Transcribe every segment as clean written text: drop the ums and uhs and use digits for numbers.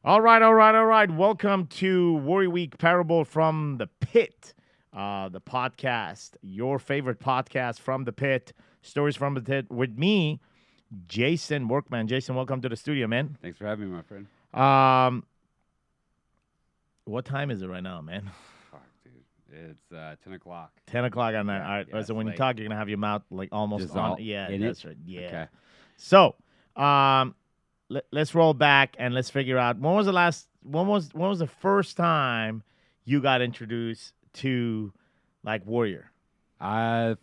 All right, all right, all right. Welcome to Worry Week Parable from the Pit, the podcast, your favorite podcast from the pit, stories from the pit with me, Jason Workman. Jason, welcome to the studio, man. Thanks for having me, my friend. Um, what time is it right now, man? Fuck, dude. It's 10 o'clock. 10 o'clock at night. Yeah, All right. yeah, so it's when you late. talk, you're gonna have your mouth like almost Just on. all Yeah, in that's it? right. Yeah. Okay. So, let's roll back and let's figure out when was the last. When was the first time you got introduced to like Warrior?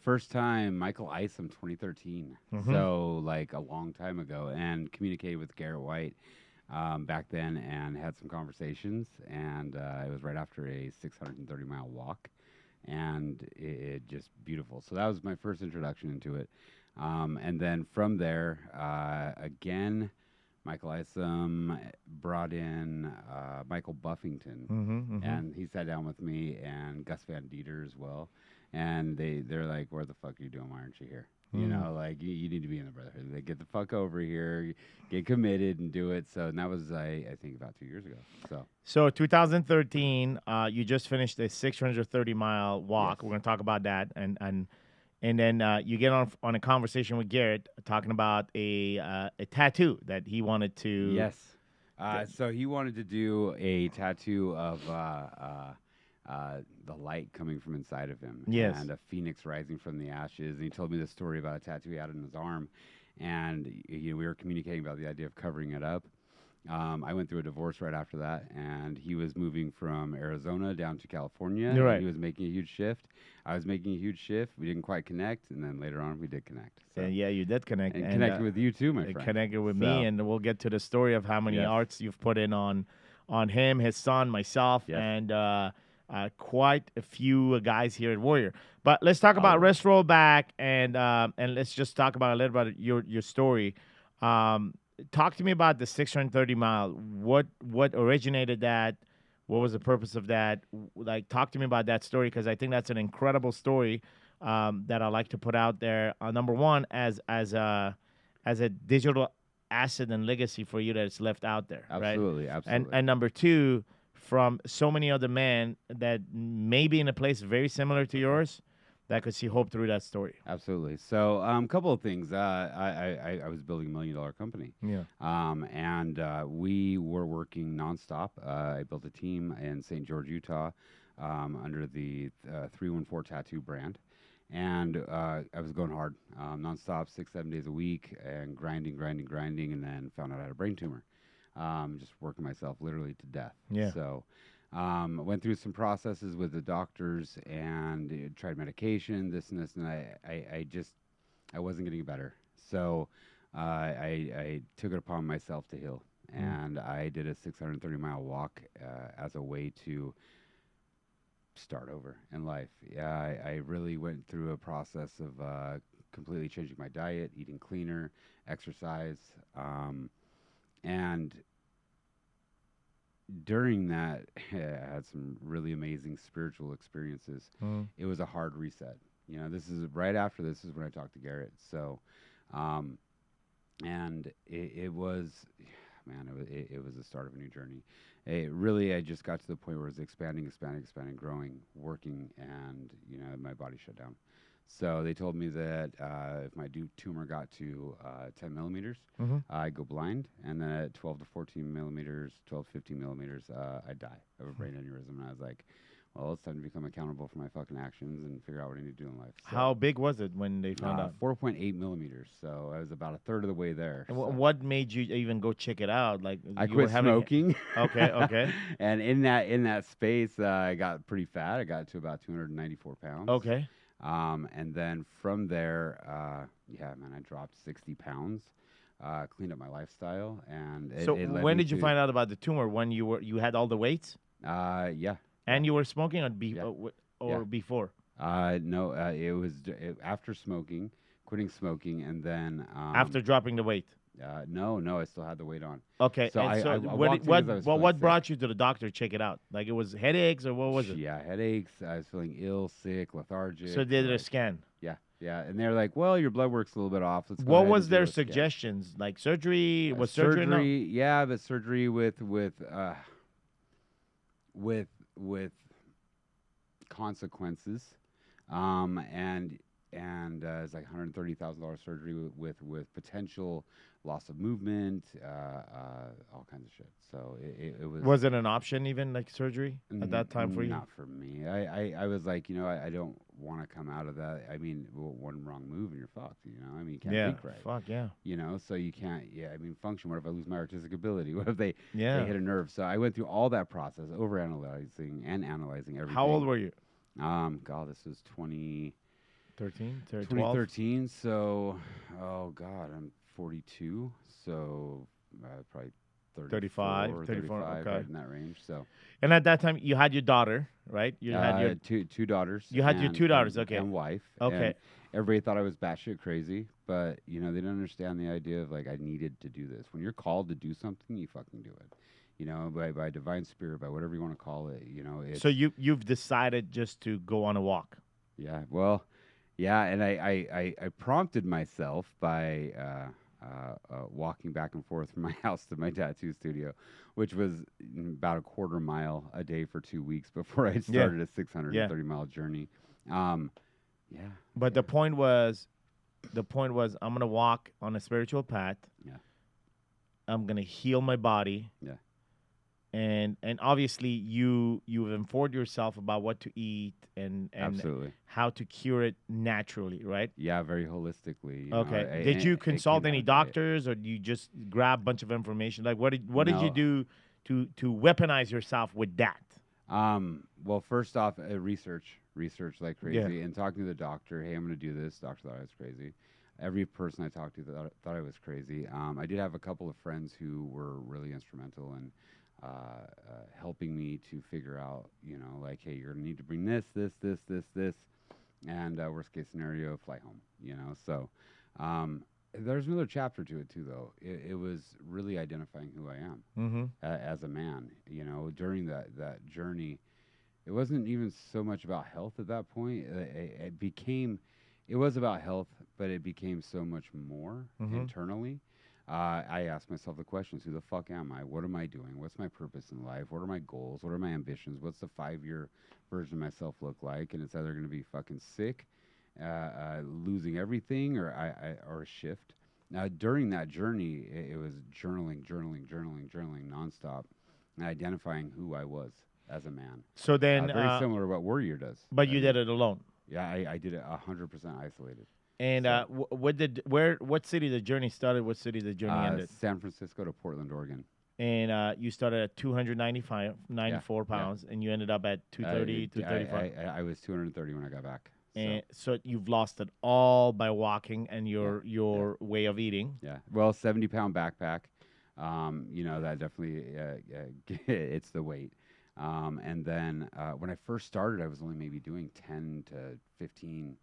First time, Michael Isom, 2013. Mhm. So, like, a long time ago. And communicated with Garrett White back then and had some conversations. And it was right after a 630-mile walk. And it just beautiful. So that was my first introduction into it. And then from there, again, Michael Isom brought in Michael Buffington, Mm-hmm, mm-hmm. and he sat down with me and Gus Van Dieter as well. And they're like, "Where the fuck are you doing? Why aren't you here? You know, like you need to be in the Brotherhood. They get the fuck over here, get committed, and do it." So and that was I think about 2 years ago. So 2013, you just finished a 630-mile walk. Yes. We're gonna talk about that, and then you get on a conversation with Garrett talking about a tattoo that he wanted to. Yes. So he wanted to do a tattoo of the light coming from inside of him, Yes. and a phoenix rising from the ashes. And he told me the story about a tattoo he had on his arm, and we were communicating about the idea of covering it up. I went through a divorce right after that, and he was moving from Arizona down to California. You're and right. He was making a huge shift. I was making a huge shift. We didn't quite connect, and then later on we did connect. So. And yeah, you did connect And connected with you too, my friend. connected with So, me, and we'll get to the story of how many Yes. arts you've put in on him, his son, myself, Yes. and quite a few guys here at Warrior. But let's talk about Oh. Let's Roll Back, and let's just talk about a little bit of your story. Talk to me about the 630 mile. What originated that? What was the purpose of that? Like, talk to me about that story because I think that's an incredible story that I like to put out there. Number one, as a digital asset and legacy for you that's left out there, right? Absolutely, absolutely. And number two, from so many other men that may be in a place very similar to yours that could see hope through that story. Absolutely. So, couple of things. I was building $1 million company. Yeah. And we were working nonstop. I built a team in St. George, Utah, under the 314 Tattoo brand. And I was going hard, nonstop, 6, 7 days a week, and grinding, and then found out I had a brain tumor. Just working myself literally to death. Yeah. So, went through some processes with the doctors and tried medication, this and this, and I wasn't getting better. So, I took it upon myself to heal, and I did a 630-mile walk as a way to start over in life. Yeah, I really went through a process of completely changing my diet, eating cleaner, exercise, and during that, I had some really amazing spiritual experiences. It was a hard reset. You know, this is right after this is when I talked to Garrett. So, and it was, man, it was the start of a new journey. I just got to the point where it was expanding, growing, working, and my body shut down. So they told me that if my tumor got to 10 millimeters, I'd go blind, and then at 12 to 14 millimeters, 12 to 15 millimeters, I'd die of a brain aneurysm. And I was like, well, it's time to become accountable for my fucking actions and figure out what I need to do in life. So, How big was it when they found out? 4.8 millimeters. So I was about a third of the way there. And so. what made you even go check it out? Like I you were quit having smoking. Okay. And in that space, I got pretty fat. I got to about 294 pounds. Okay. And then from there, I dropped 60 pounds, cleaned up my lifestyle, and So it led when me did you to- find out about the tumor? When you had all the weights Yeah. and you were smoking Yeah. Or Yeah. before? No, it was after smoking, quitting smoking, and then After dropping the weight. No, I still had the weight on. Okay. So and I so walked what in 'cause I was feeling what sick. brought you to the doctor to check it out? Like it was headaches or what was it? Yeah, headaches. I was feeling ill, sick, lethargic. So they did a like- scan. Yeah. Yeah, and they're like, well, your blood work's a little bit off. Let's go What ahead and was do their a scan. suggestions? Like surgery? Was surgery enough? Surgery, yeah, but surgery with consequences, and it's like $130,000 surgery with potential loss of movement, all kinds of shit. So it was Was it an option even like surgery at that time for you? not for me. I was like, I don't want to come out of that. I mean, one wrong move and you're fucked. I mean, you can't Yeah. think right. Fuck yeah. So you can't. Yeah, I mean, function. What if I lose my artistic ability? What if they Yeah. hit a nerve? So I went through all that process, over analyzing and analyzing How old everything. were you? God, this was 13, 12? 2013. So, oh God, I'm 42. So probably 35, 34, 34. 35, Okay. right in that range. So, And at that time, you had your daughter, right? You had your two daughters you had your and two daughters. Okay. and wife, Okay. and everybody thought I was batshit crazy, but they didn't understand the idea of like I needed to do this. When you're called to do something, you fucking do it. By divine spirit, by whatever you want to call it. So It's you've decided just to go on a walk. yeah. Well, yeah, and I prompted myself by walking back and forth from my house to my tattoo studio, which was about a quarter mile a day for 2 weeks before I Yeah. started a Yeah. 630-mile journey. Um, yeah, But yeah, the point was I'm gonna walk on a spiritual path. yeah, I'm gonna heal my body, yeah, and obviously you've informed yourself about what to eat and absolutely. how to cure it naturally, right? Yeah, very holistically. Okay. Did And you it consult came out any of diet. doctors, or you just grab a bunch of information? Like what did you No. do to weaponize yourself with that? Well, first off, research like Yeah. crazy, and talking to the doctor. Hey, I'm going to do this. Doctor thought I was crazy. Every person I talked to thought I was crazy. I did have a couple of friends who were really instrumental in helping me to figure out, like, hey, you're going to need to bring this, and worst case scenario, fly home. So there's another chapter to it too, though. It was really identifying who I am Mm-hmm. as a man. During that journey, it wasn't even so much about health at that point. It was about health, but it became so much more Mm-hmm. internally. I asked myself the questions: Who the fuck am I? What am I doing? What's my purpose in life? What are my goals? What are my ambitions? What's the 5-year version of myself look like? And it's either going to be fucking sick, losing everything, or a shift. Now, during that journey, it was journaling nonstop, and identifying who I was as a man. So then, Very similar to what Warrior does. but I you mean, did it alone. yeah, I did it 100% isolated. And So, what city the journey started? What city the journey ended? San Francisco to Portland, Oregon. And you started at 295, Yeah, 94 yeah. pounds, and you ended up at 230, 235. I was 230 when I got back. So, And so you've lost it all by walking and yeah, yeah, your way of eating. yeah. Well, 70-pound backpack. That definitely it's the weight. And then when I first started, I was only maybe doing 10 to 15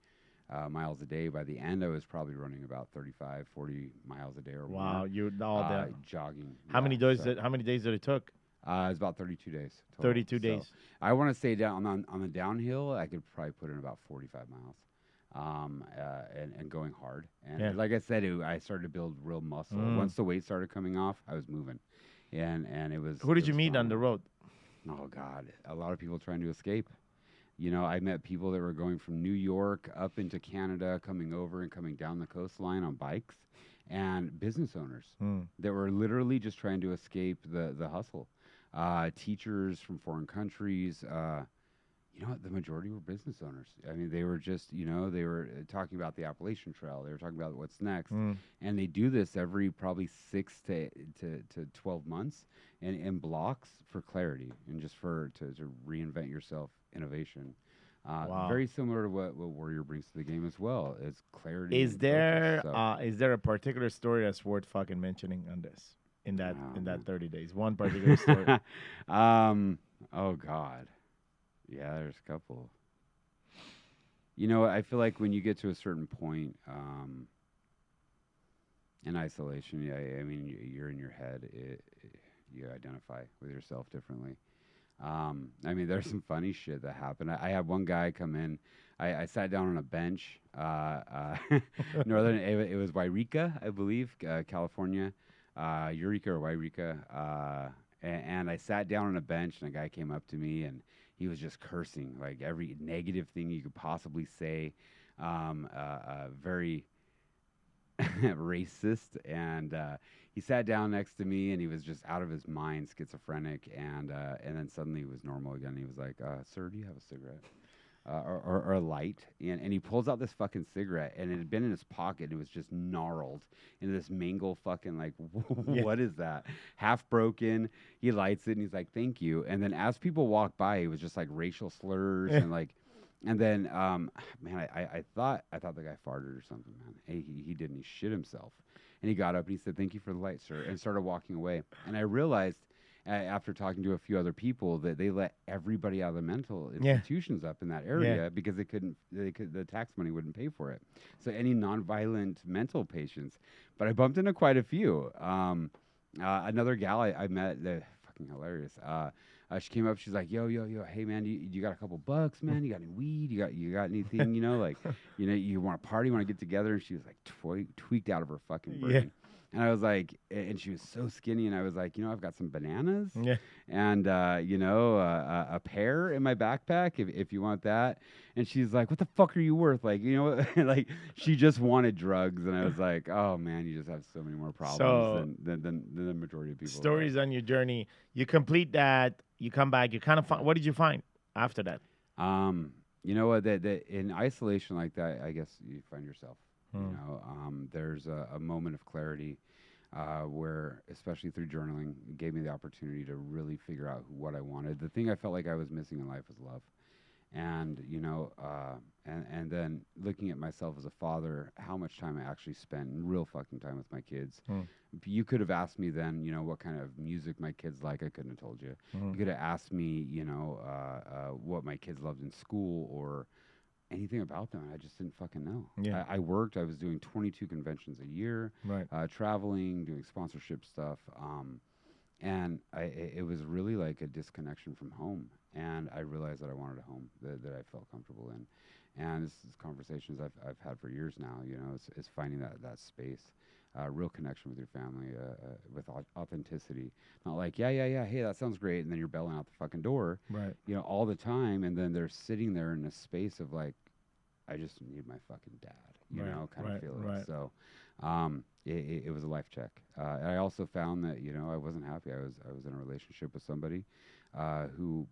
miles a day. By the end, I was probably running about 35, 40 miles a day or Wow, more. you all that. Jogging. How many Yeah, days? so How many days did it took? it was about 32 days total. 32 So days. I want to say down on the downhill, I could probably put in about 45 miles. And going hard. And Yeah. like I said, I started to build real muscle. Mm. Once the weight started coming off, I was moving, and it was. Who did it you was meet on the phenomenal. road? Oh God, a lot of people trying to escape. I met people that were going from New York up into Canada, coming over and coming down the coastline on bikes, and business owners Mm. that were literally just trying to escape the hustle. Teachers from foreign countries. The majority were business owners. I mean, they were just, they were talking about the Appalachian Trail. They were talking about what's next, Mm. and they do this every probably 6 to 12 months, and in blocks for clarity and just to reinvent yourself, innovation. Wow. Very similar to what Warrior brings to the game as well. Is clarity Is and focus. there So, is there a particular story that's worth fucking mentioning on this oh in that man. 30 days? One particular story. Oh God. Yeah, there's a couple. I feel like when you get to a certain point in isolation, yeah, I mean, you're in your head. You identify with yourself differently. I mean, there's some funny shit that happened. I had one guy come in. I sat down on a bench. Northern, it was Wairika, I believe, California, Eureka or Wairika. And I sat down on a bench, and a guy came up to me, and he was just cursing like every negative thing you could possibly say. Very racist, and he sat down next to me, and he was just out of his mind, schizophrenic, and then suddenly he was normal again. He was like, "Sir, do you have a cigarette?" Or a light, and he pulls out this fucking cigarette, and it had been in his pocket. It was just gnarled into this mangle fucking like, Yeah. what is that? Half broken. He lights it, and he's like, "Thank you." And then as people walk by, it was just like racial slurs and like, and then man, I thought the guy farted or something, man. Hey, he didn't. He shit himself, and he got up and he said, "Thank you for the light, sir," and started walking away. And I realized after talking to a few other people that they let everybody out of the mental Yeah. institutions up in that area because the tax money wouldn't pay for it. So any nonviolent mental patients, but I bumped into quite a few. Another gal I met, the fucking hilarious. She came up. She's like, yo, hey man, you got a couple bucks, man? You got any weed? You got anything? Like, you want to party? Want to get together? And she was like tweaked out of her fucking Yeah. brain. And I was like, and she was so skinny, and I was like, I've got some bananas Yeah. and a pear in my backpack if you want that. And she's like, what the fuck are you worth? Like, like she just wanted drugs, and I was like, oh man, you just have so many more problems So than the majority of people. stories on your journey. You complete that. You come back. You kind of find. What did you find after that? You know what? That in isolation like that, I guess you find yourself. Hmm. There's a moment of clarity where, especially through journaling, it gave me the opportunity to really figure out what I wanted. The thing I felt like I was missing in life was love, and and then looking at myself as a father, how much time I actually spent in real fucking time with my kids. Hmm. You could have asked me then, what kind of music my kids like. I couldn't have told you. Hmm. You could have asked me, what my kids loved in school or anything about them. I just didn't fucking know. Yeah. I worked. I was doing 22 conventions a year, Right. traveling, doing sponsorship stuff, and it was really like a disconnection from home. And I realized that I wanted a home that I felt comfortable in. And this is conversations I've had for years now. It's finding that space. Real connection with your family, with authenticity. Not like, yeah, hey, that sounds great, and then you're bailing out the fucking door, Right. all the time, and then they're sitting there in a space of like, I just need my fucking dad, Right, kind right, of feeling. right. So, it was a life check. I also found that I wasn't happy. I was in a relationship with somebody who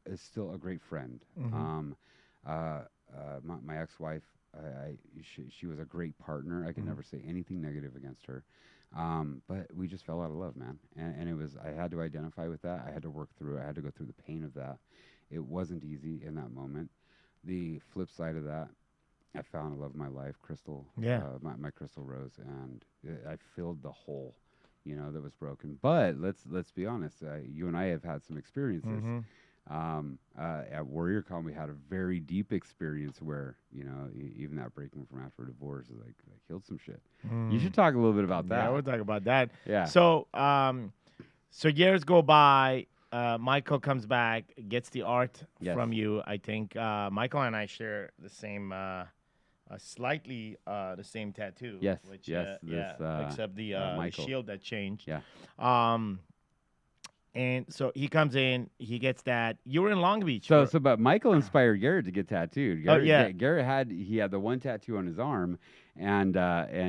is still a great friend. Mhm. My ex-wife, she was a great partner. I could Mhm. never say anything negative against her. But we just fell out of love, man. And I had to identify with that. I had to work through it. I had to go through the pain of that. It wasn't easy in that moment. The flip side of that, I found a love of my life, Crystal, Yeah. my Crystal Rose, and I filled the hole, that was broken. But let's be honest, you and I have had some experiences. Mhm. At WarriorCon, we had a very deep experience where even that breaking from after a divorce is like healed some shit. You Mm. should talk a little bit about Yeah, that. we'll talk about that. Yeah. So years go by. Michael comes back, gets the art Yes. from you. I think Michael and I share the same, slightly the same tattoo. Yes, Which, yes, yeah, this, except the Michael. shield that changed. Yeah. Um, and so he comes in, he gets that. You were in Long Beach. But Michael inspired Garrett to get tattooed. Oh, Garrett, yeah. Garrett had the one tattoo on his arm, and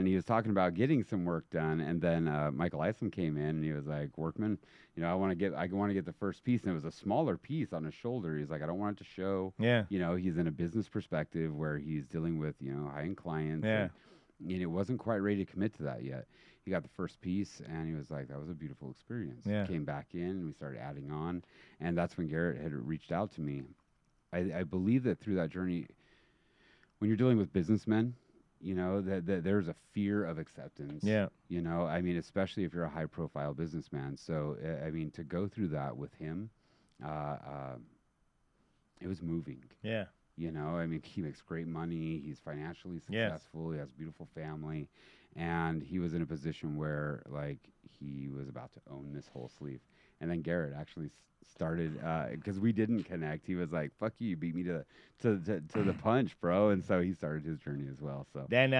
he was talking about getting some work done. And then Michael Isom came in, and he was like, "Workman, I want to get the first piece." And it was a smaller piece on his shoulder. He's like, "I don't want it to show." Yeah. He's in a business perspective where he's dealing with high-end clients. Yeah. And it wasn't quite ready to commit to that yet. He got the first piece, and he was like, "That was a beautiful experience." Yeah. Came back in, and we started adding on, and that's when Garrett had reached out to me. I believe that through that journey, when you're dealing with businessmen, that there's a fear of acceptance. Yeah. I mean, especially if you're a high-profile businessman. So, I mean, to go through that with him, it was moving. Yeah. I mean, he makes great money. He's financially Yes. successful. He has a beautiful family. And he was in a position where, like, he was about to own this whole sleeve. and then Garrett actually started because we didn't connect. He was like, "Fuck you, you beat me to the punch, bro," and so he started his journey as well. So Then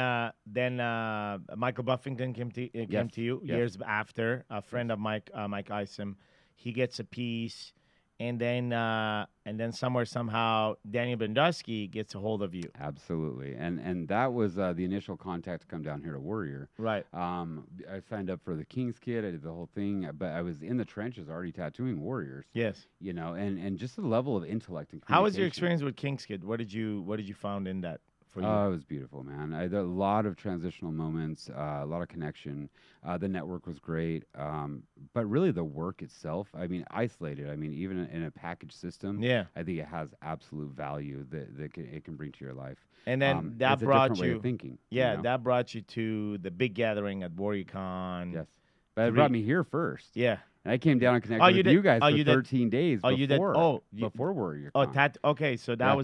Michael Buffington yes, came to you yes, years after. A yes. friend of Mike Isom, he gets a piece, and then somewhere somehow Daniel Bendusky gets a hold of you. Absolutely, and that was the initial contact to come down here to Warrior. Right. I signed up for the King's Kid. I did the whole thing, but I was in the trenches already tattooing warriors. Yes. You know, and just the level of intellect and How was your communication. experience with King's Kid? What did you found in that for you? Oh, it was beautiful, man. I had a lot of transitional moments, a lot of connection. The network was great, but really the work itself. I mean, isolated. I mean, even in a package system, Yeah. I think it has absolute value it can bring to your life. And then that It's a brought different way of you, thinking. You yeah, know? that brought you to the big gathering at WarriorCon. Yes, but it brought 3. me here first. Yeah. And I came down and Oh, connected you with did. you guys Oh, for you did. 13 days Oh, you did. before Oh, before Warrior oh, Con. okay. So Yeah.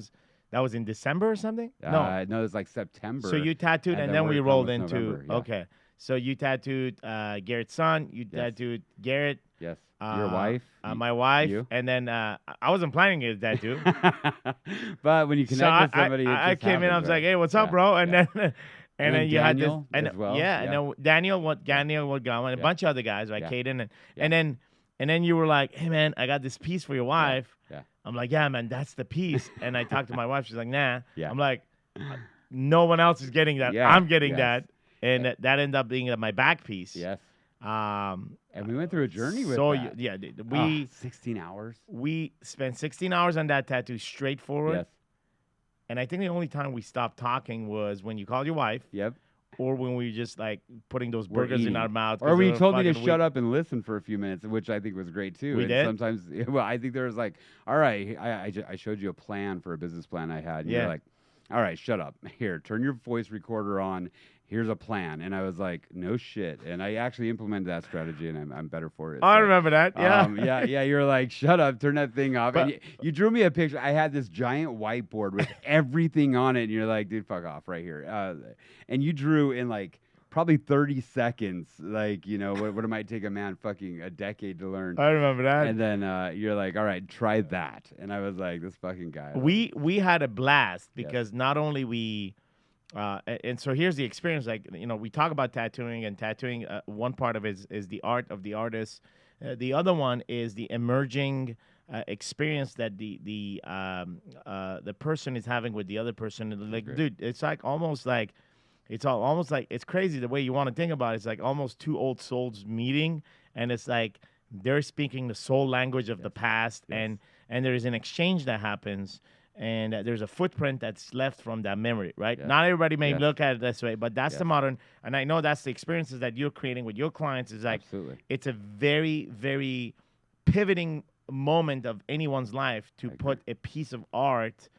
that was in December or something. No. No, it was like September. So you tattooed, and then we Warrior Con rolled was into. November. Yeah. Okay. So you tattooed Garrett's son. You Yes. tattooed Garrett. Yes. Your wife. My wife. you. And then I wasn't planning to get a tattoo. But when you So connect with somebody, I it just came in. I happens, was right? like, "Hey, what's up, Yeah, bro?" And yeah. then And then you had this, Daniel and as well. yeah, and Yeah. then Daniel would go, and a Yeah. bunch of other guys, like Yeah. Caden, Yeah. and then you were like, "Hey, man, I got this piece for your wife." Yeah. I'm like, "Yeah, man, that's the piece." And I talked to my wife. She's like, "Nah." Yeah. I'm like, "No one else is getting that. Yeah, I'm getting yes. that." And that ended up being my back piece. Yes. Um, And we went through a journey with so that. yeah, 16 hours. we spent 16 hours on that tattoo straightforward. Yes. And I think the only time we stopped talking was when you called your wife, Yep. or when we were just like putting those We're burgers in eating. our mouth. Or when you told me to shut up and listen for a few minutes, which I think was great too. We and did? sometimes, well, I think there was like, all right, I showed you a plan for a business plan I had. And Yeah. you're like, all right, shut up. Here, turn your voice recorder on. Here's a plan. And I was like, no shit. And I actually implemented that strategy, and I'm better for it. I So, remember that. Yeah. yeah. You're like, shut up, turn that thing off. But- And you drew me a picture. I had this giant whiteboard with everything on it, and you're like, dude, fuck off right here. And you drew in like probably 30 seconds, like, you know, what it might take a man fucking a decade to learn. I remember that. And then you're like, all right, try that. And I was like, this fucking guy. We had a blast Yes. because not only we and so here's the experience, like, you know, we talk about tattooing, and tattooing, one part of it is the art of the artist, the other one is the emerging experience that the person is having with the other person. And like, Great. dude, it's like almost like it's crazy the way you want to think about it. It's like almost two old souls meeting, and it's like they're speaking the soul language of the past, Yes. and there is an exchange that happens, and there's a footprint that's left from that memory, right? Yes. Not everybody may Yes. look at it this way, but that's the Yes. modern, and I know that's the experiences that you're creating with your clients. Is like Absolutely. it's a very, very pivoting moment of anyone's life to I put a piece of art.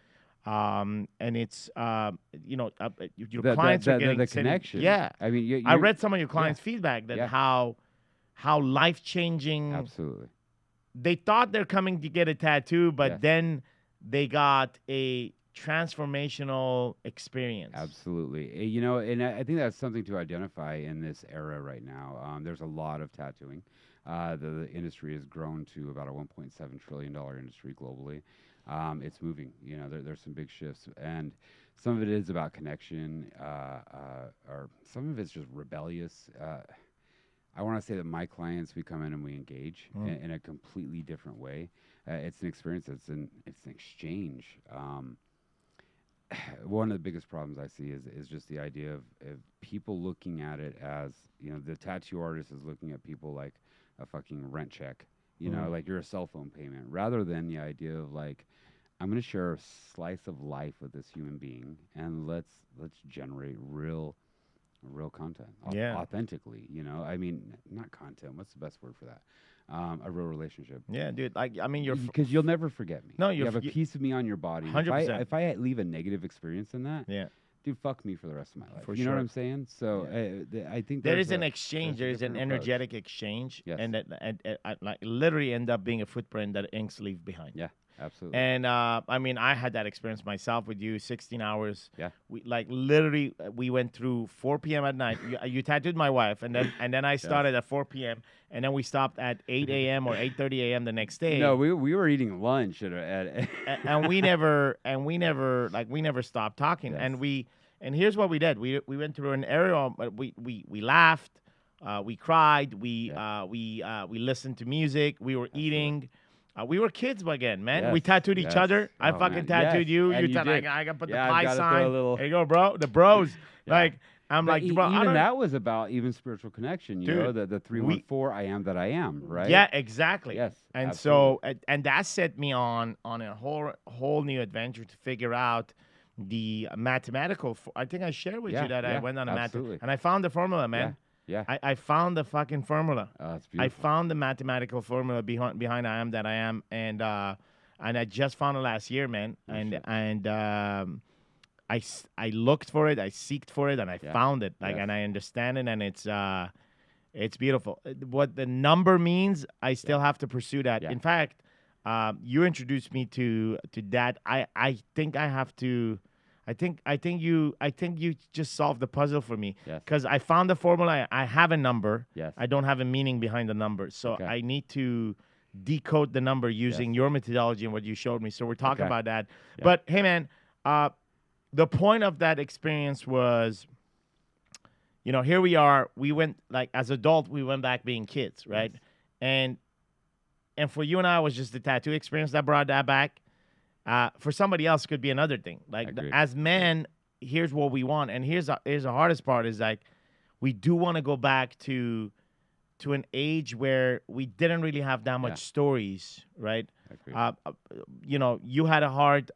And it's you know, your The- clients are the getting connection. Yeah, I mean, I read some of your clients' feedback that Yeah. how life changing. Absolutely. They thought they're coming to get a tattoo, but Yes. then they got a transformational experience. Absolutely. You know, and I think that's something to identify in this era right now. There's a lot of tattooing. The industry has grown to about a $1.7 trillion industry globally. It's moving. You know, there's some big shifts, and some of it is about connection, or some of it's just rebellious. I want to say that my clients, we come in and we engage in a completely different way. It's an experience. It's an exchange. One of the biggest problems I see is just the idea of people looking at it as, you know, the tattoo artist is looking at people like a fucking rent check, you know, like you're a cell phone payment, rather than the idea of like, I'm going to share a slice of life with this human being, and let's generate real content, Yeah. authentically, you know. I mean, not content. What's the best word for that? A real relationship. Yeah, dude. Like, I mean, Because you'll never forget me. No, you have a you- piece of me on your body. 100%. If I leave a negative experience in that, yeah. dude, fuck me for the rest of my life. For You know what sure. I'm saying? So I think There there's is an a- exchange. There there's is a an different approach. energetic exchange, Yes. and like literally end up being a footprint that inks leave behind. Yeah. Absolutely. And I mean, I had that experience myself with you. 16 hours. Yeah. We like literally we went through 4 p.m. at night. You tattooed my wife, and then I Yes. started at 4 p.m. and then we stopped at 8 a.m. or 8:30 a.m. the next No, day. we were eating lunch at And we never stopped talking. yes. And here's what we did. We went through an area. But we laughed. We cried. Yeah. We listened to music. We were Absolutely. eating. We were kids again, man. We Yes. tattooed each Yes. other. I Oh fucking man. Yes. tattooed you. And you I, did. I got put the Yeah, I've pi got to throw a sign. little. There you go, bro. The bros. Yeah. Like I'm But like, bro. I even don't, that was about even spiritual connection, you know, dude. the We 314 I am that I am, right? Yeah, exactly. Yes, And absolutely. so and that set me on a whole new adventure to figure out the mathematical. I think I shared with you Yeah, that I yeah, went on a math absolutely. and I found the formula, Yeah, man. yeah. I found the fucking formula. It's I beautiful. found the mathematical formula behind I am that I am, and I just found it last year, man. Oh, And shit. I looked for it, I seeked for it, and I Yeah. found it. Like, Yes. and I understand it, and it's beautiful. What the number means, I still have to pursue that. Yeah. In fact, you introduced me to that. I think I have to. I think you just solved the puzzle for me Yes. because I found the formula. I have a number. Yes. I don't have a meaning behind the number, so Okay. I need to decode the number using Yes. your methodology and what you showed me. So we're talking Okay. about that. Yeah. But hey, man, the point of that experience was, here we are. We went like as adult, we went back being kids, right? Yes. And and for you and I, it was just the tattoo experience that brought that back. For somebody else, it could be another thing. Like Agreed. as men, here's what we want, and here's the hardest part is like we do want to go back to an age where we didn't really have that much Yeah. stories, right? Agreed. You had a hard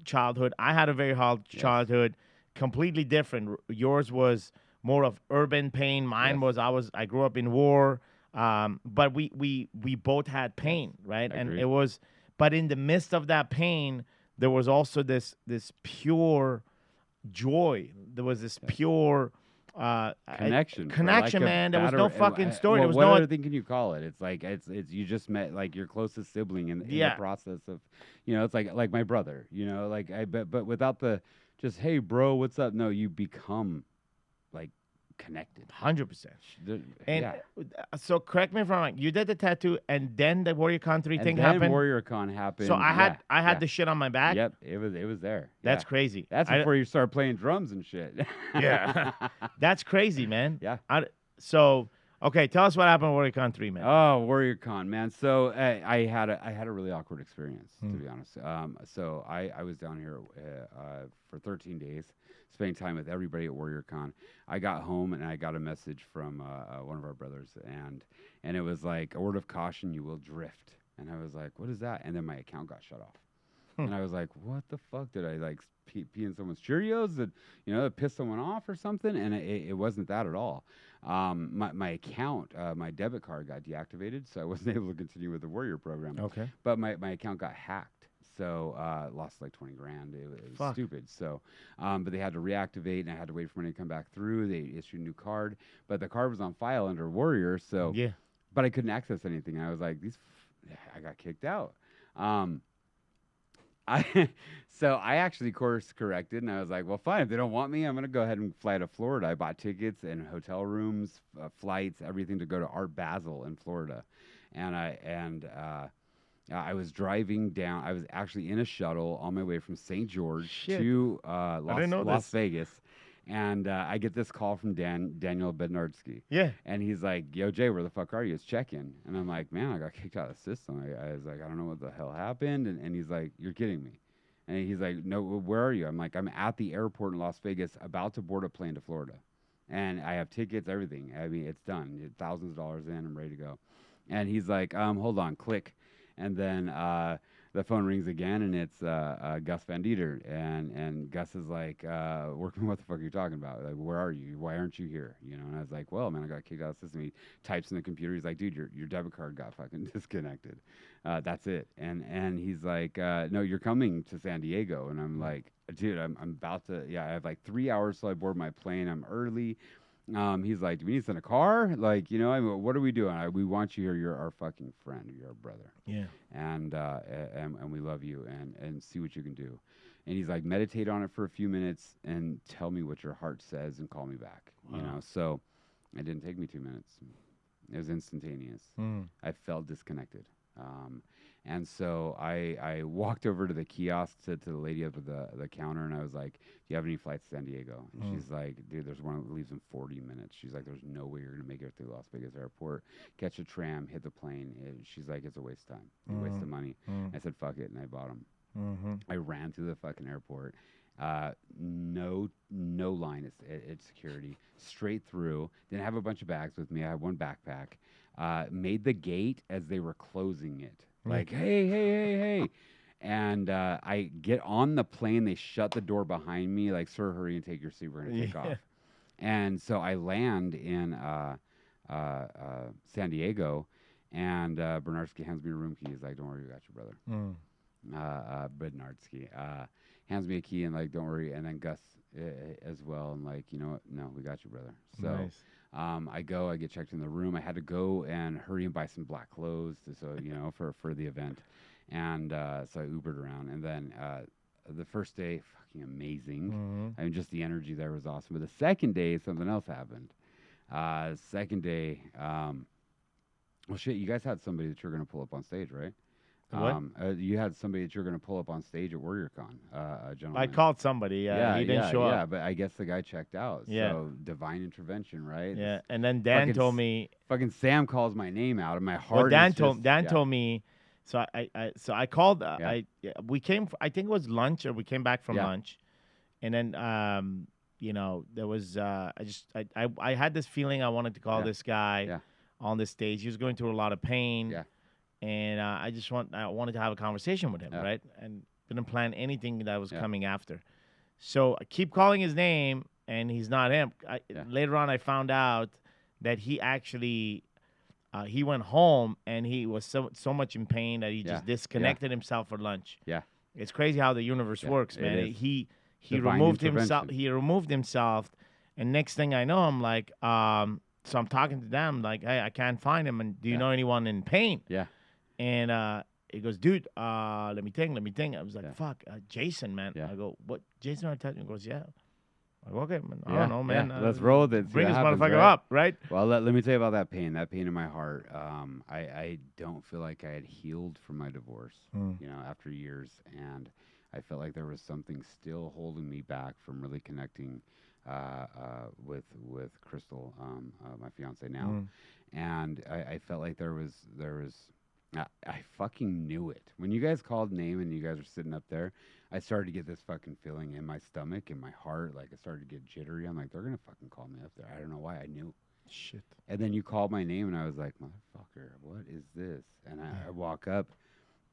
childhood. I had a very hard Yes. childhood, completely different. Yours was more of urban pain. Mine Yes. I grew up in war. But we both had pain, right? And Agreed. it was, but in the midst of that pain, there was also this pure joy. There was this Yes. pure Connection, for connection, lack of man. There was better- no fucking story. Well, There was what no other thing can you call it? It's like it's you just met like your closest sibling in the Yeah. process of, it's like my brother, like but without the just hey bro, what's up? No, you become like connected. 100%. And Yeah. so correct me if I'm wrong. You did the tattoo, and then the Warrior Country And thing then happened. Warrior Con happened. So I had yeah. the shit on my back. Yep, it was there. That's Yeah. crazy. That's I- before you start playing drums and shit. Yeah. That's crazy, man. Yeah. So okay, tell us what happened with Warrior Country, man. Oh, Warrior Con, man. So I had a really awkward experience, to be honest. So I was down here for 13 days, spending time with everybody at Warrior Con. I got home and I got a message from one of our brothers, and it was like a word of caution: you will drift. And I was like, what is that? And then my account got shut off. And I was like, what the fuck? Did I like pee in someone's Cheerios? Did it piss someone off or something? And it wasn't that at all. My account, my debit card got deactivated, so I wasn't able to continue with the Warrior program. Okay. But my account got hacked, so lost like 20 grand. It was Fuck. stupid. So, but they had to reactivate, and I had to wait for money to come back through. They issued a new card, but the card was on file under Warrior, so Yeah. but I couldn't access anything. I was like, I got kicked out. So I actually course corrected, and I was like, well, fine. If they don't want me, I'm gonna go ahead and fly to Florida. I bought tickets and hotel rooms, flights, everything to go to Art Basel in Florida, and I was driving down. I was actually in a shuttle on my way from St. George Shit. to didn't know Las this. Vegas, and I get this call from Daniel Bednardsky. Yeah. And he's like, yo, Jay, where the fuck are you? It's check-in. And I'm like, man, I got kicked out of the system. I was like, I don't know what the hell happened. And he's like, you're kidding me. And he's like, no, where are you? I'm like, I'm at the airport in Las Vegas, about to board a plane to Florida. And I have tickets, everything. I mean, it's done. Thousands of dollars in. I'm ready to go. And he's like, hold on, click. And then the phone rings again, and it's Gus Van Dieter. And Gus is like, Workman, what the fuck are you talking about? Like, where are you? Why aren't you here? And I was like, well, man, I got kicked out of the system. He types in the computer. He's like, dude, your debit card got fucking disconnected. That's it. And he's like, no, you're coming to San Diego. And I'm like, dude, I'm about to, I have like 3 hours till I board my plane. I'm early. He's like, "Do we need to send a car? Like, I mean, what are we doing? We want you here. You're our fucking friend. You're our brother, Yeah. and we love you. And see what you can do." And he's like, "Meditate on it for a few minutes and tell me what your heart says and call me back." Wow. So it didn't take me 2 minutes. It was instantaneous. Mm. I felt disconnected. Um, and so I walked over to the kiosk to the lady up at the counter, and I was like, "Do you have any flights to San Diego?" And Mm. she's like, "Dude, there's one that leaves in 40 minutes." She's like, "There's no way you're going to make it through Las Vegas airport. Catch a tram, hit the plane." She's like, "It's a waste of time. It's a waste of money." Mm. I said, "Fuck it," and I bought them. Mm-hmm. I ran through the fucking airport. No line at security. Straight through. Didn't have a bunch of bags with me. I had one backpack. Made the gate as they were closing it. Like, hey, hey, hey, hey. And I get on the plane. They shut the door behind me. Like, sir, hurry and take your seat. We're going to take Yeah. off. And so I land in San Diego. And Bernardsky hands me a room key. He's like, "Don't worry, we got your brother." Mm. Bednarski, hands me a key and like, "Don't worry." And then Gus as well, and like, "You know what? No, we got you, brother." So Nice. I get checked in the room. I had to go and hurry and buy some black clothes, so for the event, and so I Ubered around, and then the first day, fucking amazing. Mm-hmm. I mean, just the energy there was awesome. But the second day, something else happened. Second day, well, shit, you guys had somebody that you're gonna pull up on stage, right? What? You had somebody that you're going to pull up on stage at WarriorCon, a I gentleman. called somebody. Yeah, He didn't yeah, show up. yeah. But I guess the guy checked out. Yeah. So divine intervention, right? This Yeah. And then Dan fucking told me. fucking Sam calls my name out, and my Well, heart is just Dan yeah, told me. So I called. yeah, We came. I think it was lunch, or we came back from yeah, lunch, and then there was I had this feeling I wanted to call yeah, this guy yeah, on this stage. He was going through a lot of pain, yeah, and I wanted to have a conversation with him, yeah, right? And didn't plan anything that was yeah, coming after. So I keep calling his name, and he's not him. yeah, Later on, I found out that he actually he went home and he was so much in pain that he yeah, just yeah, disconnected himself for lunch. yeah, It's crazy how the universe yeah. works, It man. is He divine removed himself. intervention. He removed himself, and next thing I know, I'm like, so I'm talking to them like, "Hey, I can't find him. And do you Yeah, know anyone in pain?" yeah, And he goes, "Dude, let me think. Let me think." I was like, yeah, "Fuck, Jason, man." yeah, I go, "What? Jason?" I touch him. He goes, "Yeah." I go, "Okay, man. I yeah, don't know, yeah. man. Let's roll with it. See Bring what this happens, motherfucker right? up, right?" Well, let me tell you about that pain. That pain in my heart. I don't feel like I had healed from my divorce. Mm. After years, and I felt like there was something still holding me back from really connecting with Crystal, my fiance now, Mm. and I felt like there was. I fucking knew it. When you guys called name and you guys were sitting up there, I started to get this fucking feeling in my stomach, in my heart. Like I started to get jittery. I'm like, they're gonna fucking call me up there. I don't know why. I knew. Shit. And then you called my name, and I was like, motherfucker, what is this? And I walk up,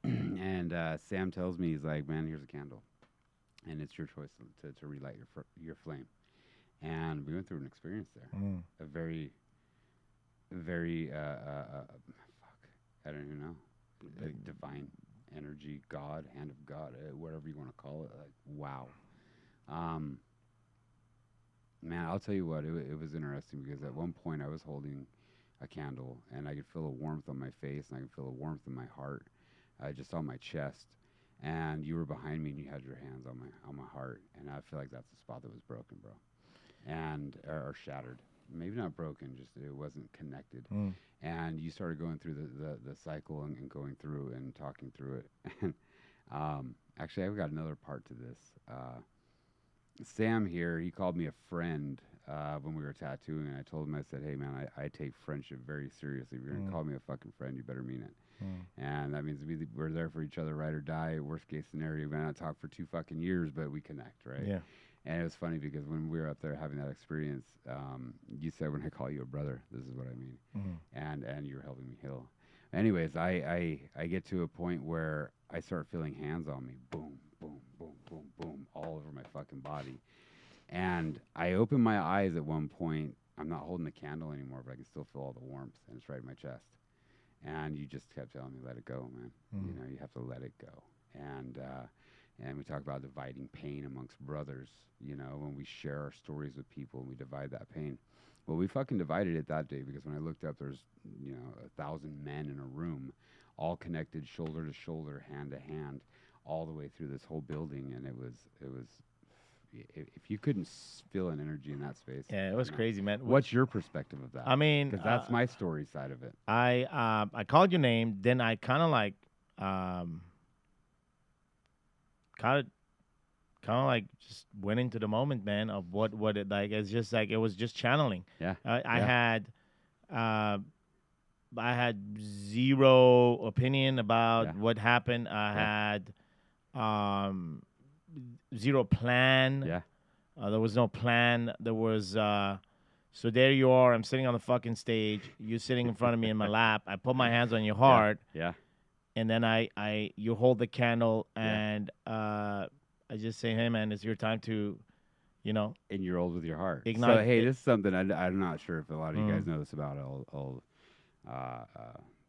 and Sam tells me, he's like, man, here's a candle, and it's your choice to relight your flame. And we went through an experience there, Mm. a very, very, fuck, I don't even know, divine energy, God, hand of God, whatever you want to call it. Like, wow. Um, Man, I'll tell you what, it was interesting because at one point I was holding a candle and I could feel a warmth on my face and I could feel a warmth in my heart, just on my chest. And you were behind me and you had your hands on my heart, and I feel like that's the spot that was broken, bro, and or shattered. Maybe not broken, just it wasn't connected. Mm. And you started going through the cycle and going through and talking through it. And actually, I've got another part to this. Sam here, he called me a friend when we were tattooing, and I told him, I said, hey, man, I take friendship very seriously. If you're going to call me a fucking friend, you better mean it. Mm. And that means we're there for each other, ride or die. Worst case scenario, we might not talk for 2 fucking years, but we connect, right? Yeah. And it was funny because when we were up there having that experience, you said, when I call you a brother, this is what I mean. Mm. And you were helping me heal. Anyways, I get to a point where I start feeling hands on me. Boom, boom, boom, boom, boom, all over my fucking body. And I open my eyes at one point. I'm not holding the candle anymore, but I can still feel all the warmth, and it's right in my chest. And you just kept telling me, let it go, man. Mm. You have to let it go. And we talk about dividing pain amongst brothers. When we share our stories with people and we divide that pain. Well, we fucking divided it that day because when I looked up, there's 1,000 men in a room, all connected shoulder to shoulder, hand to hand, all the way through this whole building, and it was. If you couldn't feel an energy in that space, Yeah, it was crazy, man. What's your perspective of that? I mean, Because that's my story side of it. I called your name, then I kind of like kind of just went into the moment, man, of what it like. It's just like it was just channeling. Yeah. I Yeah. had uh, I had zero opinion about Yeah. what happened. I Yeah. had zero plan. Yeah. There was no plan. There was so there you are. I'm sitting on the fucking stage. You sitting in front of me in my lap. I put my hands on your heart, Yeah. and then you hold the candle, Yeah. and I just say, hey man, it's your time to, you know, And you're old with your heart. ignite. So hey, this is something I'm not sure if a lot of you guys Mm. know this about old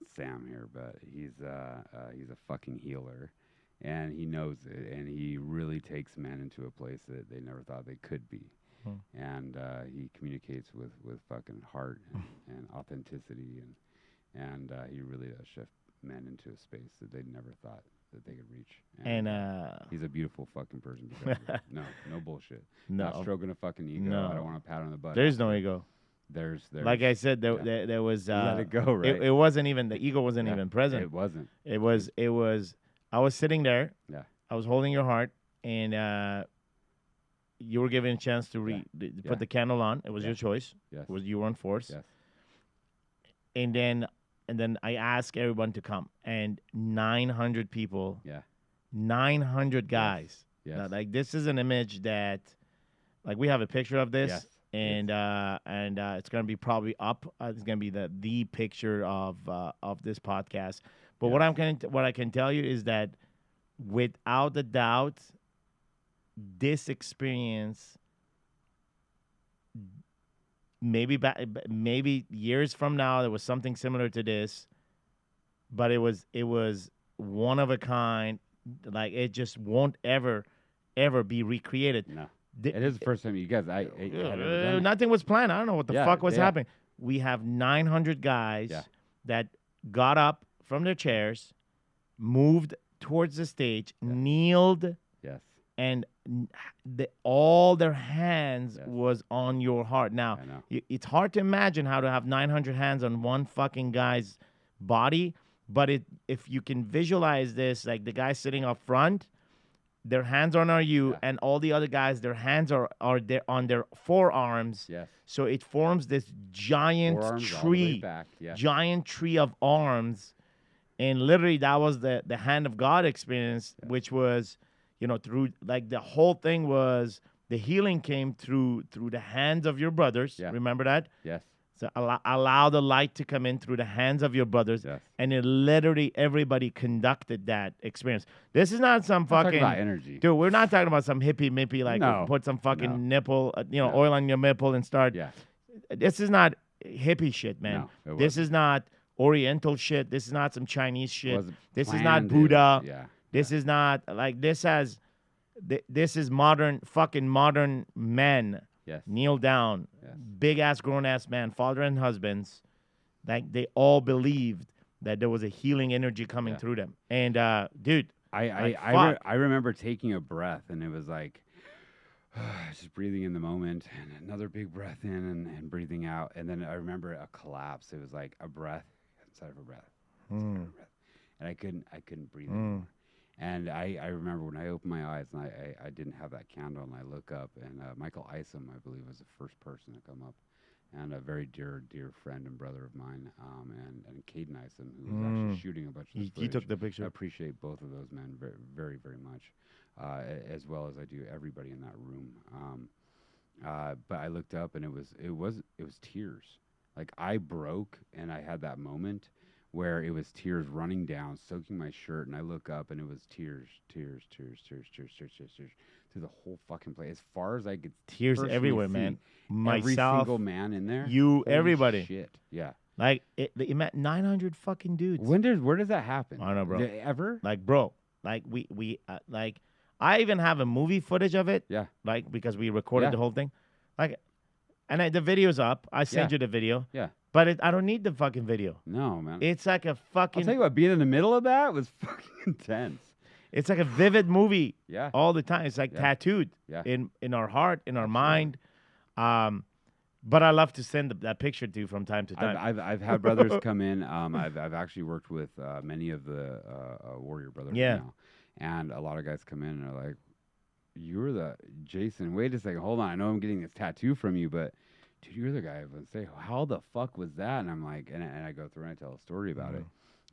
Sam here, but he's a fucking healer, and he knows it, and he really takes men into a place that they never thought they could be, and he communicates with fucking heart and authenticity, and he really does shift men into a space that they never thought that they could reach. And he's a beautiful fucking person. Because of it. No bullshit. Not no, stroking a fucking ego. No. I don't want to pat on the butt. there's no ego. There's Like I said, yeah. there was Let it go, right? it wasn't even the ego wasn't Yeah, even present. It wasn't. It was I was sitting there. Yeah. I was holding your heart, and you were given a chance to Yeah. put the candle on. It was Yeah. your choice. Yes. It was you weren't forced. Yes. And then I asked everyone to come, and 900 people. Yeah. 900 guys. Yes. Now, like this is an image that, like we have a picture of this. Yes. And it's gonna be probably up. It's gonna be the picture of this podcast. But what I can tell you is that without a doubt, this experience, maybe years from now, there was something similar to this, but it was one of a kind. Like it just won't ever be recreated. No. It is the first time you guys. I had ever done it. Nothing was planned. I don't know what the Yeah, fuck was yeah. happening. We have 900 guys Yeah. that got up from their chairs, moved towards the stage, kneeled, Yes. and all their hands Yes. was on your heart. Now, I know. it's hard to imagine how to have 900 hands on one fucking guy's body, but if you can visualize this, like the guy sitting up front, their hands are on you, Yeah. and all the other guys, their hands are there on their forearms. Yes. So it forms this giant Forearms all the way tree, back. Yes. giant tree of arms, and literally that was the hand of God experience, which was, through like the whole thing was the healing came through the hands of your brothers. Yeah. Remember that? Yes. So allow the light to come in through the hands of your brothers, Yes. and it literally everybody conducted that experience. This is not some I'm talking fucking about energy. dude. We're not talking about some hippie mippy like No. put some fucking No. nipple, No. oil on your nipple and start. Yeah. This is not hippie shit, man. No, it This wasn't. is not Oriental shit. This is not some Chinese shit. Wasn't This is not planned, it was- Buddha. Yeah. This is not like this is modern men. Yes. Kneel down, Yes. big ass grown ass man, father and husbands, like they all believed that there was a healing energy coming Yeah. through them. And dude, like, fuck. I remember taking a breath, and it was like just breathing in the moment, and another big breath in, and breathing out, and then I remember a collapse. It was like a breath inside of a breath, inside of a breath, and I couldn't breathe anymore. And I remember when I opened my eyes and I didn't have that candle, and I look up, and Michael Isom, I believe, was the first person to come up, and a very dear friend and brother of mine, and Caden Isom, who was actually shooting a bunch of this he took footage. the picture. I appreciate both of those men very, very, very much, as well as I do everybody in that room. But I looked up, and it was tears. Like I broke, and I had that moment where it was tears running down, soaking my shirt, and I look up, and it was tears through the whole fucking place, as far as I could. Tears personally everywhere, see. man. Every Myself, single man in there. you, Holy everybody. Shit. Yeah. Like it meant 900 fucking dudes. Where does that happen? I don't know, bro. Ever? Like, bro, like we like I even have a movie footage of it. Yeah. Like because we recorded Yeah. the whole thing. Like And the video's up. I Yeah. sent you the video, Yeah. but I don't need the fucking video. No, man. It's like a I'll fucking. tell you what, being in the middle of that was fucking intense. It's like a vivid movie Yeah. all the time. It's like Yeah. tattooed Yeah. in our heart, in our Absolutely. mind. But I love to send that picture to you from time to time. I've had brothers come in. I've actually worked with many of the Warrior Brotherhood Yeah. now, and a lot of guys come in and are like, "You're the Jason. Wait a second, hold on. I know I'm getting this tattoo from you, but dude, you're the guy." I would say, "How the fuck was that?" And I'm like, and I go through and I tell a story about it,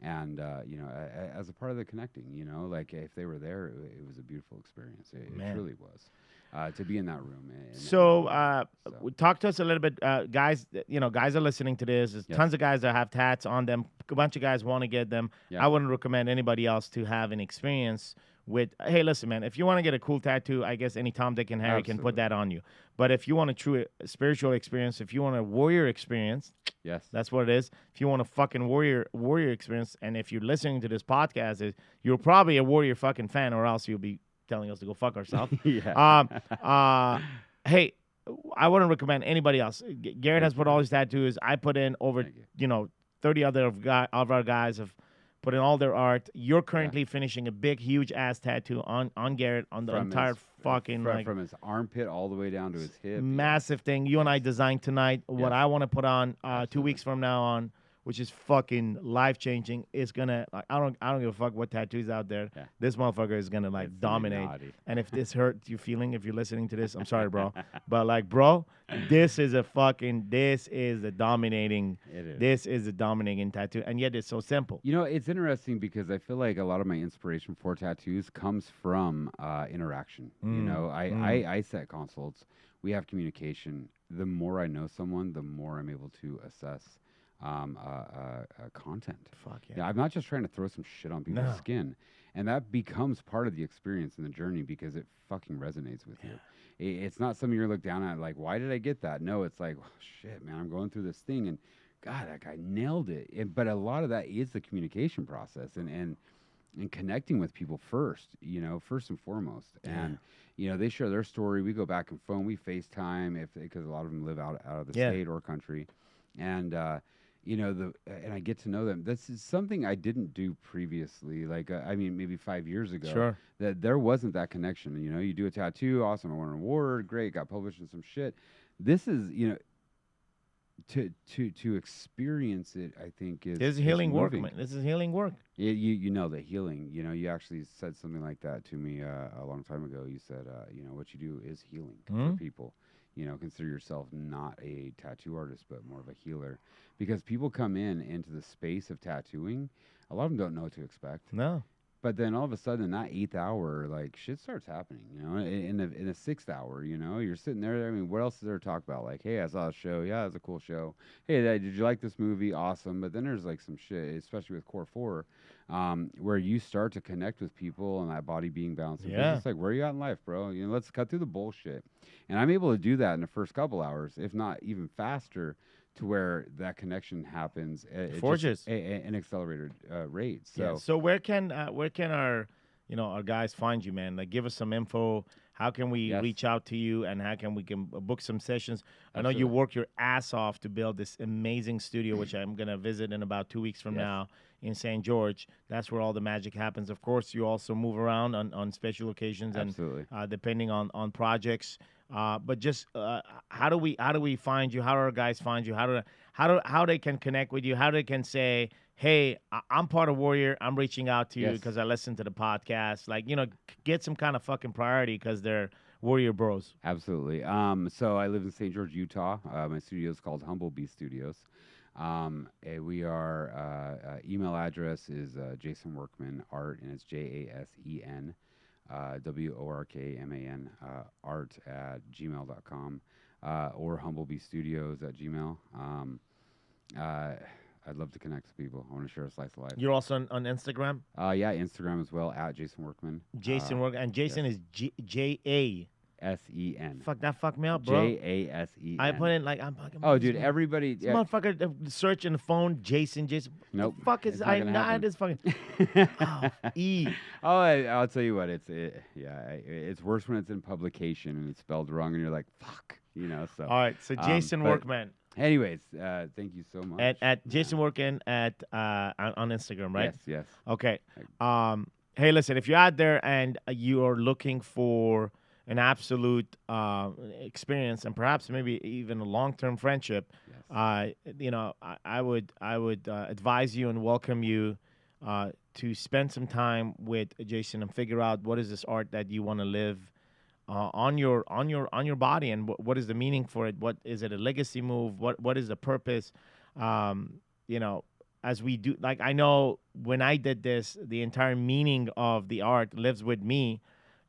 and as a part of the connecting, like if they were there, it was a beautiful experience. It truly was. To be in that room. So, talk to us a little bit, guys. Guys are listening to this. There's tons of guys that have tats on them. A bunch of guys want to get them. Yeah. I wouldn't recommend anybody else to have an experience with. Hey, listen, man. If you want to get a cool tattoo, I guess any Tom, Dick, and Harry can put that on you. But if you want a true spiritual experience, if you want a warrior experience, yes, that's what it is. If you want a fucking warrior experience, and if you're listening to this podcast, you're probably a warrior fucking fan, or else you'll be telling us to go fuck ourselves. Yeah. Hey, I wouldn't recommend anybody else. Garrett has put all his tattoos. I put in over 30 other of our guys have put in all their art. You're currently finishing a big, huge ass tattoo on Garrett on the entire fucking from his armpit all the way down to his hip. Massive thing. You and I designed tonight. What I want to put on 2 weeks from now on, which is fucking life changing. It's gonna. I don't give a fuck what tattoos out there. Yeah. This motherfucker is gonna dominate. And if this hurt you feeling, if you're listening to this, I'm sorry, bro. But bro, this is a dominating. It is. This is a dominating tattoo, and yet it's so simple. It's interesting because I feel like a lot of my inspiration for tattoos comes from interaction. I set consults. We have communication. The more I know someone, the more I'm able to assess content. Fuck yeah. I'm not just trying to throw some shit on people's skin, and that becomes part of the experience and the journey because it fucking resonates with you. It's not something you're look down at like, why did I get that? No, it's like, oh, shit, man, I'm going through this thing, and God, that guy nailed it. But a lot of that is the communication process and connecting with people first and foremost. And they share their story. We go back and phone. We FaceTime because a lot of them live out of the state or country, and and I get to know them. This is something I didn't do previously. Maybe 5 years ago. Sure. That there wasn't that connection. You do a tattoo, awesome. I won an award, great. Got published in some shit. This is, to experience it, I think is healing work, moving. man. This is healing work. You know the healing. You actually said something like that to me a long time ago. You said, what you do is healing for people. Consider yourself not a tattoo artist, but more of a healer. Because people come into the space of tattooing, a lot of them don't know what to expect. No. But then all of a sudden, in that 8th hour, shit starts happening. In the 6th hour, you're sitting there. I mean, what else is there to talk about? Like, hey, I saw a show. Yeah, it was a cool show. Hey, did you like this movie? Awesome. But then there's some shit, especially with Core 4, where you start to connect with people and that body being balanced. Yeah. It's like, where are you at in life, bro? Let's cut through the bullshit. And I'm able to do that in the first couple hours, if not even faster, to where that connection happens Forges an accelerated rate. So where can our our guys find you, man? Like, give us some info. How can we reach out to you, and how can we book some sessions? I know you work your ass off to build this amazing studio, which I'm gonna visit in about 2 weeks from now in St. George. That's where all the magic happens. Of course, you also move around on special occasions and depending on projects. But just how do we find you? How do our guys find you? How they can connect with you? How they can say, hey, I'm part of Warrior. I'm reaching out to you because I listened to the podcast. Get some kind of fucking priority because they're Warrior bros. Absolutely. So I live in St. George, Utah. My studio is called Humblebee Studios. We are email address is Jason Workman Art, and it's JASEN. WORKMAN art at gmail.com or humblebeestudios at gmail. I'd love to connect with people. I want to share a slice of life. You're also on Instagram? Instagram as well, at Jason Workman. Jason Workman. And Jason is J-A. S-E-N. Fuck, that fucked me up, bro. J-A-S-E-N. I put in I'm oh, dude, everybody. This motherfucker search in the phone, Jason. Nope. The fuck is I not this fucking E. Oh, I'll tell you what. It's worse when it's in publication and it's spelled wrong and you're like, fuck. So, All right. So Jason but Workman anyways, thank you so much. at Jason Workman at on Instagram, right? Yes, yes. Okay. Hey, listen, if you're out there and you are looking for an absolute experience and perhaps maybe even a long-term friendship, Yes. I would advise you and welcome you to spend some time with Jason and figure out what is this art that you want to live on your body, and what is the meaning for it? What is it? A legacy move? What is the purpose? Um, you know, as we do, like I know when I did this, the entire meaning of the art lives with me,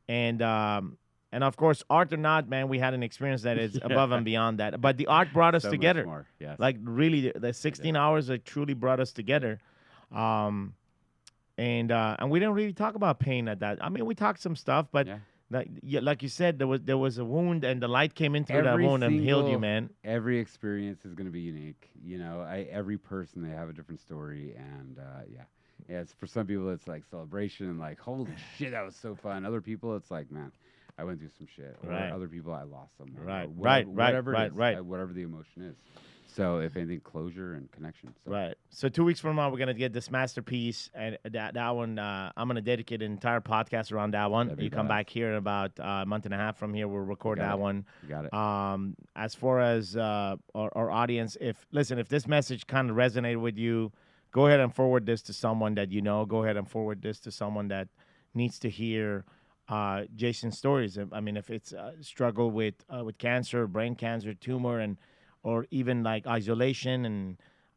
and of course, art or not, man, we had an experience that is above and beyond that. But the art brought us So much together. more. Yes. Like really, the 16 hours that truly brought us together. Um, and we didn't really talk about pain at that. I mean, we talked some stuff, but Yeah. like you said, there was a wound, and the light came in through that Every wound and healed you, single, man. every experience is going to be unique. Every person, they have a different story, and yeah. It's for some people, it's like celebration, like holy shit, that was so fun. Other people, it's like, man, I went through some shit. Or Right. other people, I lost someone. Right, Or right, whatever, right, whatever right, it is, right. whatever the emotion is. So if anything, closure and connection. So Right. So 2 weeks from now, we're gonna get this masterpiece, and that one, I'm gonna dedicate an entire podcast around that one. That'd be You come badass. back here in about a month and a half from here. We'll record got that it. one. You got it. As far as our audience, if this message kind of resonated with you, go ahead and forward this to someone that you know. Go ahead and forward this to someone that needs to hear Jason's stories. I mean, if it's struggle with cancer, brain cancer, tumor, and or even like isolation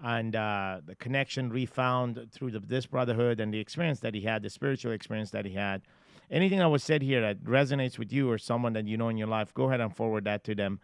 and the connection refound through this brotherhood and the experience that he had, the spiritual experience that he had. Anything that was said here that resonates with you or someone that you know in your life, go ahead and forward that to them.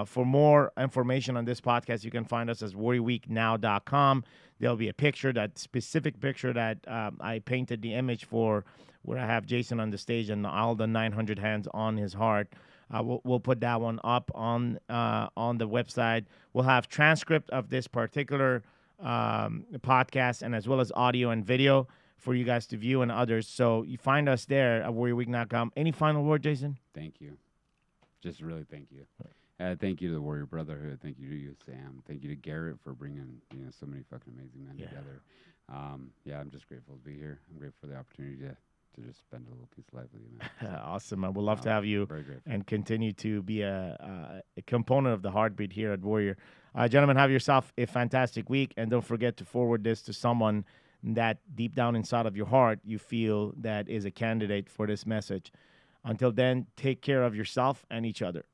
For more information on this podcast, you can find us at worryweeknow.com. There'll be a picture, that specific picture that I painted the image for, where I have Jason on the stage and all the 900 hands on his heart. We'll put that one up on the website. We'll have transcript of this particular podcast, and as well as audio and video for you guys to view and others. So you find us there at warriorweek.com. Any final word, Jason? Thank you. Just really thank you. Thank you to the Warrior Brotherhood. Thank you to you, Sam. Thank you to Garrett for bringing so many fucking amazing men together. Yeah, I'm just grateful to be here. I'm grateful for the opportunity to just spend a little piece of life with you, man. Awesome. I would love to have you Very grateful. and continue to be a component of the heartbeat here at Warrior. Gentlemen, have yourself a fantastic week, and don't forget to forward this to someone that deep down inside of your heart you feel that is a candidate for this message. Until then, take care of yourself and each other.